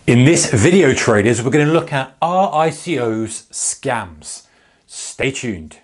In this video, traders, we're going to look at, are ICOs scams? Stay tuned.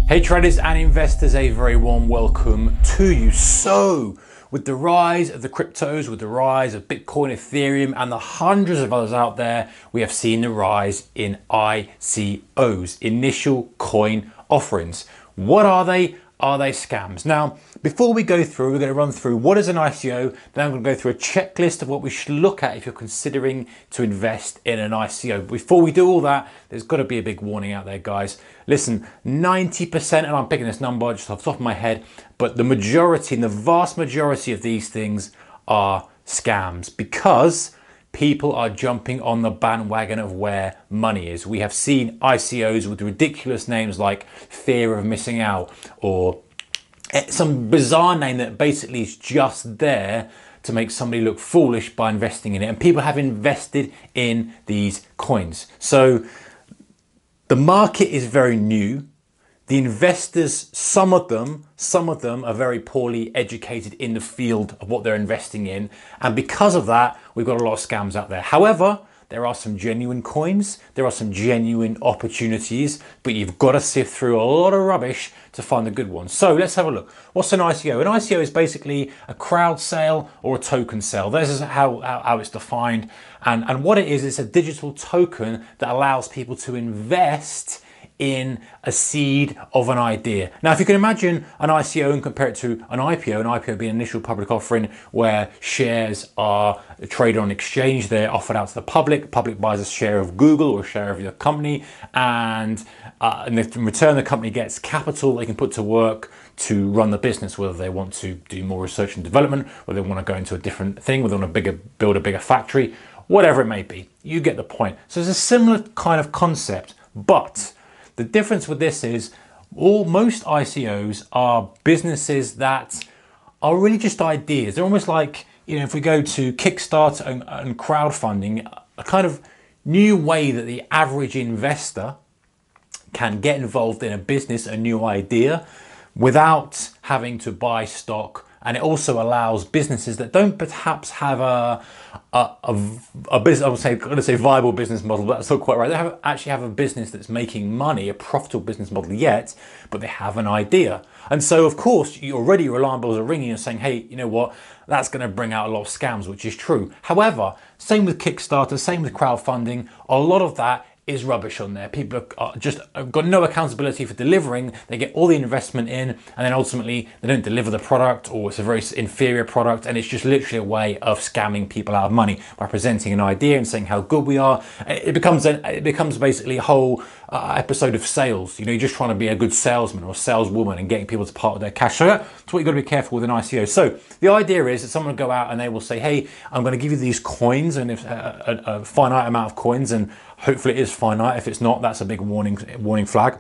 Hey traders and investors, a very warm welcome to you. So, with the rise of the cryptos, with the rise of Bitcoin, Ethereum, and the hundreds of others out there, we have seen the rise in ICOs, initial coin offerings. What are they? Are they scams? Now, before we go through, we're going to run through what is an ICO, then I'm going to go through a checklist of what we should look at if you're considering to invest in an ICO. Before we do all that, there's got to be a big warning out there, guys. Listen, 90%, and I'm picking this number just off the top of my head, but the majority, and the vast majority of these things are scams because people are jumping on the bandwagon of where money is. We have seen ICOs with ridiculous names like fear of missing out or some bizarre name that basically is just there to make somebody look foolish by investing in it. And people have invested in these coins. So the market is very new. The investors, some of them are very poorly educated in the field of what they're investing in. And because of that, we've got a lot of scams out there. However, there are some genuine coins, there are some genuine opportunities, but you've got to sift through a lot of rubbish to find the good ones. So let's have a look. What's an ICO? An ICO is basically a crowd sale or a token sale. This is how it's defined. And what it is, it's a digital token that allows people to invest in a seed of an idea. Now, if you can imagine an ICO and compare it to an IPO being an initial public offering where shares are traded on exchange, they're offered out to the public buys a share of Google or a share of your company, and in return the company gets capital they can put to work to run the business, whether they want to do more research and development, whether they want to go into a different thing, whether they want to build a bigger factory, whatever it may be. You get the point. So it's a similar kind of concept, but the difference with this is most ICOs are businesses that are really just ideas. They're almost like, if we go to Kickstarter and crowdfunding, a kind of new way that the average investor can get involved in a business, a new idea, without having to buy stock. And it also allows businesses that don't perhaps have a business, I would say viable business model, but that's not quite right. They actually have a business that's making money, a profitable business model yet, but they have an idea. And so, of course, your alarm bells are ringing and saying, hey, you know what, that's going to bring out a lot of scams, which is true. However, same with Kickstarter, same with crowdfunding, a lot of that is rubbish on there. People are just got no accountability for delivering. They get all the investment in and then ultimately they don't deliver the product, or it's a very inferior product, and it's just literally a way of scamming people out of money by presenting an idea and saying how good we are. It becomes basically a whole episode of sales. You're just trying to be a good salesman or saleswoman and getting people to part with their cash. So that's what you've got to be careful with an ICO. So the idea is that someone will go out and they will say, hey, I'm going to give you these coins, and if a finite amount of coins, and hopefully it is finite. If it's not, that's a big warning flag.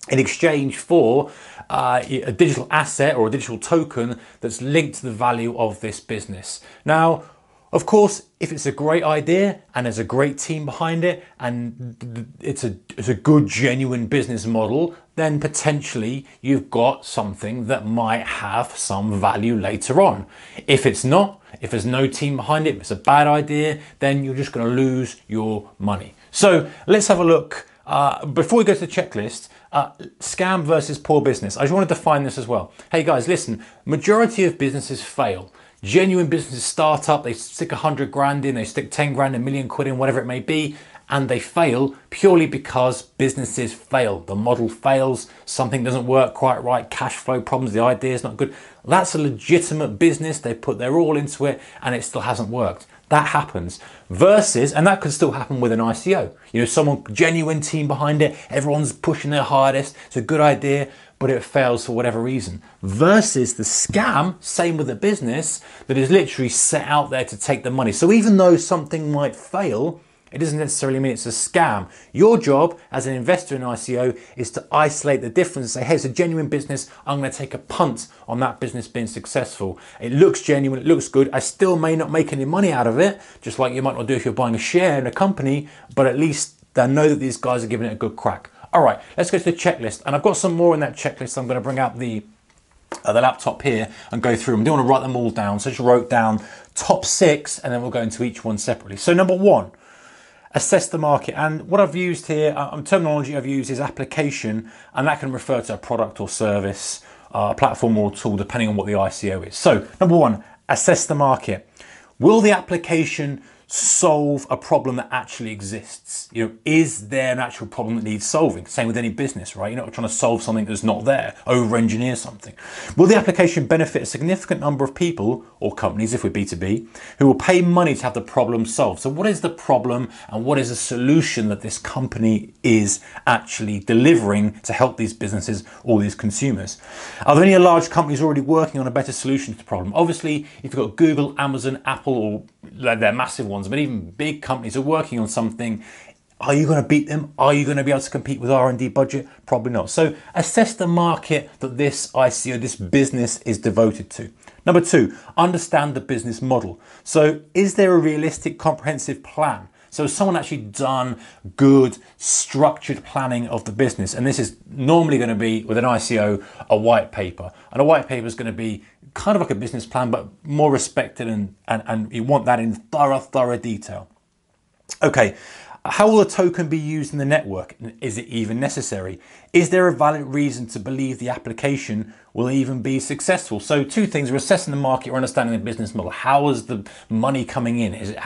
In exchange for a digital asset or a digital token that's linked to the value of this business. Now, of course, if it's a great idea and there's a great team behind it and it's a good, genuine business model, then potentially you've got something that might have some value later on. If it's not, if there's no team behind it, if it's a bad idea, then you're just going to lose your money. So let's have a look. Before we go to the checklist, scam versus poor business. I just want to define this as well. Hey guys, listen, majority of businesses fail. Genuine businesses start up, they stick 100 grand in, they stick 10 grand, a million quid in, whatever it may be, and they fail purely because businesses fail. The model fails, something doesn't work quite right, cash flow problems, the idea is not good. That's a legitimate business, they put their all into it and it still hasn't worked. That happens. Versus, and that could still happen with an ICO. Someone, genuine team behind it, everyone's pushing their hardest, it's a good idea, but it fails for whatever reason. Versus the scam, same with a business, that is literally set out there to take the money. So even though something might fail, it doesn't necessarily mean it's a scam. Your job as an investor in ICO is to isolate the difference and say, hey, it's a genuine business. I'm going to take a punt on that business being successful. It looks genuine. It looks good. I still may not make any money out of it, just like you might not do if you're buying a share in a company, but at least I know that these guys are giving it a good crack. All right, let's go to the checklist. And I've got some more in that checklist. I'm going to bring out the the laptop here and go through them. I don't want to write them all down, so I just wrote down top 6 and then we'll go into each one separately. So number 1, assess the market. And what I've used here, terminology I've used is application, and that can refer to a product or service, a platform or a tool, depending on what the ICO is. So number 1, assess the market. Will the application solve a problem that actually exists? You know, is there an actual problem that needs solving? Same with any business, right? You're not trying to solve something that's not there, over-engineer something. Will the application benefit a significant number of people or companies, if we're B2B, who will pay money to have the problem solved? So what is the problem and what is the solution that this company is actually delivering to help these businesses or these consumers? Are there any large companies already working on a better solution to the problem? Obviously, if you've got Google, Amazon, Apple, or they're massive ones, but even big companies are working on something. Are you going to beat them? Are you going to be able to compete with R&D budget? Probably not. So assess the market that this ICO, this business is devoted to. Number 2, understand the business model. So is there a realistic, comprehensive plan? So has someone actually done good, structured planning of the business? And this is normally going to be, with an ICO, a white paper. And a white paper is going to be kind of like a business plan, but more respected, and you want that in thorough detail. Okay, how will the token be used in the network? Is it even necessary? Is there a valid reason to believe the application will even be successful? So 2 things: we're assessing the market, we're understanding the business model. How is the money coming in? Is it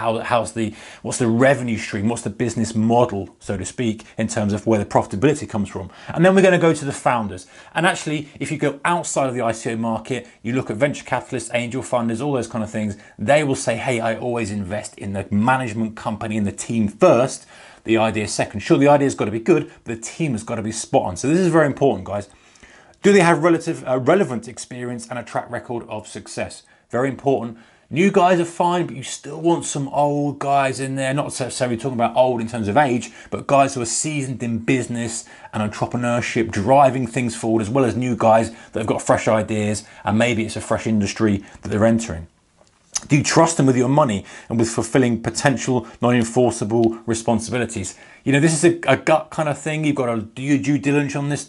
what's the revenue stream? What's the business model, so to speak, in terms of where the profitability comes from? And then we're going to go to the founders. And actually, if you go outside of the ICO market, you look at venture capitalists, angel funders, all those kind of things, they will say, hey, I always invest in the management company and the team first, the idea second. Sure, the idea's got to be good, but the team has got to be spot on. So this is very important, guys. Do they have relevant experience and a track record of success? Very important. New guys are fine, but you still want some old guys in there. Not necessarily talking about old in terms of age, but guys who are seasoned in business and entrepreneurship, driving things forward, as well as new guys that have got fresh ideas, and maybe it's a fresh industry that they're entering. Do you trust them with your money and with fulfilling potential non-enforceable responsibilities? You know, this is a gut kind of thing. You've got to do your due diligence on this,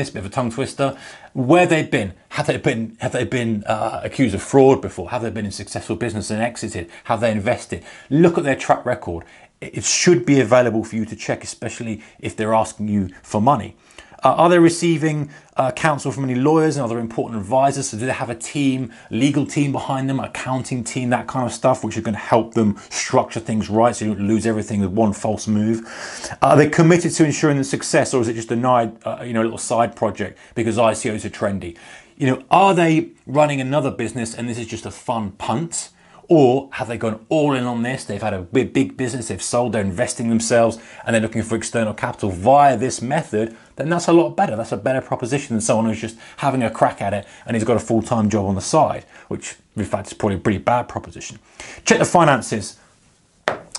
bit of a tongue twister. Where they've been, have they been accused of fraud before? Have they been in successful business and exited? Have they invested? Look at their track record. It should be available for you to check, especially if they're asking you for money. Are they receiving counsel from any lawyers and other important advisors? So do they have a team, legal team behind them, accounting team, that kind of stuff, which is going to help them structure things right so you don't lose everything with one false move? Are they committed to ensuring the success, or is it just a little side project because ICOs are trendy? You know, are they running another business and this is just a fun punt? Or have they gone all in on this? They've had a big business, they've sold, they're investing themselves, and they're looking for external capital via this method. Then that's a lot better. That's a better proposition than someone who's just having a crack at it and he's got a full-time job on the side, which in fact is probably a pretty bad proposition. Check the finances.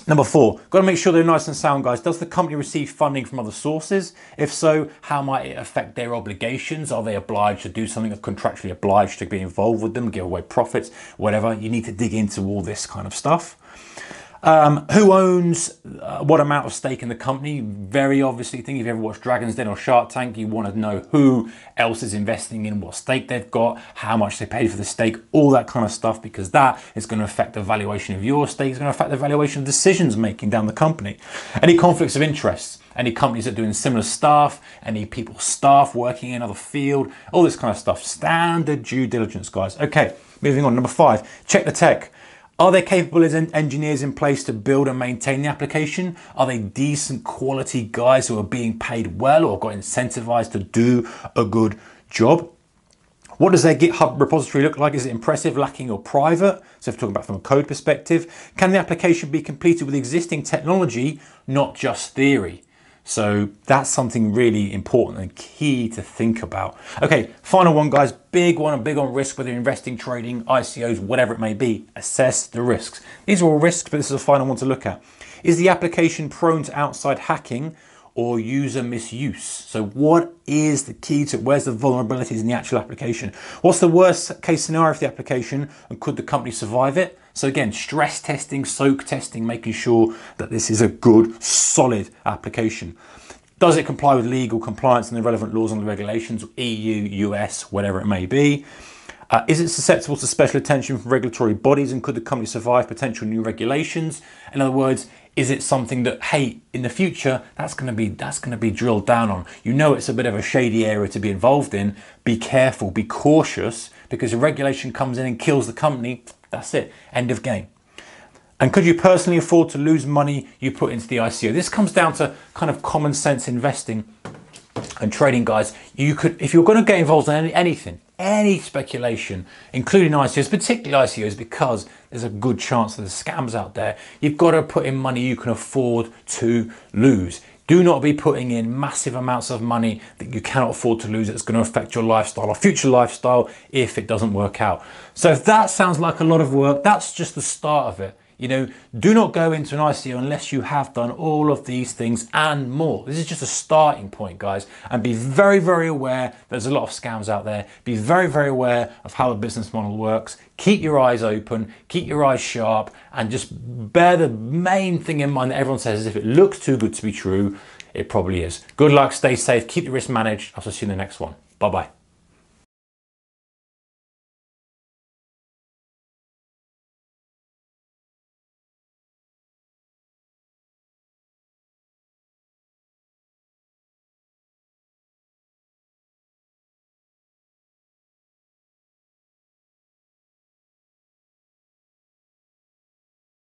Number 4, got to make sure they're nice and sound, guys. Does the company receive funding from other sources? If so, how might it affect their obligations? Are they obliged to do something, or contractually obliged to be involved with them, give away profits, whatever? You need to dig into all this kind of stuff. Who owns what amount of stake in the company? Very obviously thing. If you ever watched Dragon's Den or Shark Tank, you want to know who else is investing in, what stake they've got, how much they paid for the stake, all that kind of stuff, because that is going to affect the valuation of your stake. It's going to affect the valuation of decisions making down the company. Any conflicts of interest? Any companies that are doing similar stuff? Any staff working in another field? All this kind of stuff. Standard due diligence, guys. Okay, moving on. Number 5, check the tech. Are there capable engineers in place to build and maintain the application? Are they decent quality guys who are being paid well or got incentivized to do a good job? What does their GitHub repository look like? Is it impressive, lacking, or private? So if we're talking about from a code perspective, can the application be completed with existing technology, not just theory? So that's something really important and key to think about. Okay, final one, guys. Big one, big on risk, whether you're investing, trading, ICOs, whatever it may be. Assess the risks. These are all risks, but this is a final one to look at. Is the application prone to outside hacking or user misuse? So what is the key to it? Where's the vulnerabilities in the actual application? What's the worst case scenario for the application, and could the company survive it? So again, stress testing, soak testing, making sure that this is a good, solid application. Does it comply with legal compliance and the relevant laws and regulations, EU, US, whatever it may be? Is it susceptible to special attention from regulatory bodies, and could the company survive potential new regulations? In other words, is it something that, hey, in the future, that's going to be drilled down on? You know, it's a bit of a shady area to be involved in. Be careful, be cautious, because if regulation comes in and kills the company, that's it, end of game. And could you personally afford to lose money you put into the ICO? This comes down to kind of common sense investing and trading, guys. You could, if you're going to get involved in anything, any speculation, including ICOs, particularly ICOs, because there's a good chance that there's scams out there, you've got to put in money you can afford to lose. Do not be putting in massive amounts of money that you cannot afford to lose. It's going to affect your lifestyle or future lifestyle if it doesn't work out. So if that sounds like a lot of work, that's just the start of it. You know, do not go into an ICO unless you have done all of these things and more. This is just a starting point, guys. And be very, very aware there's a lot of scams out there. Be very, very aware of how the business model works. Keep your eyes open, keep your eyes sharp, and just bear the main thing in mind that everyone says is if it looks too good to be true, it probably is. Good luck, stay safe, keep the risk managed. I'll see you in the next one. Bye-bye.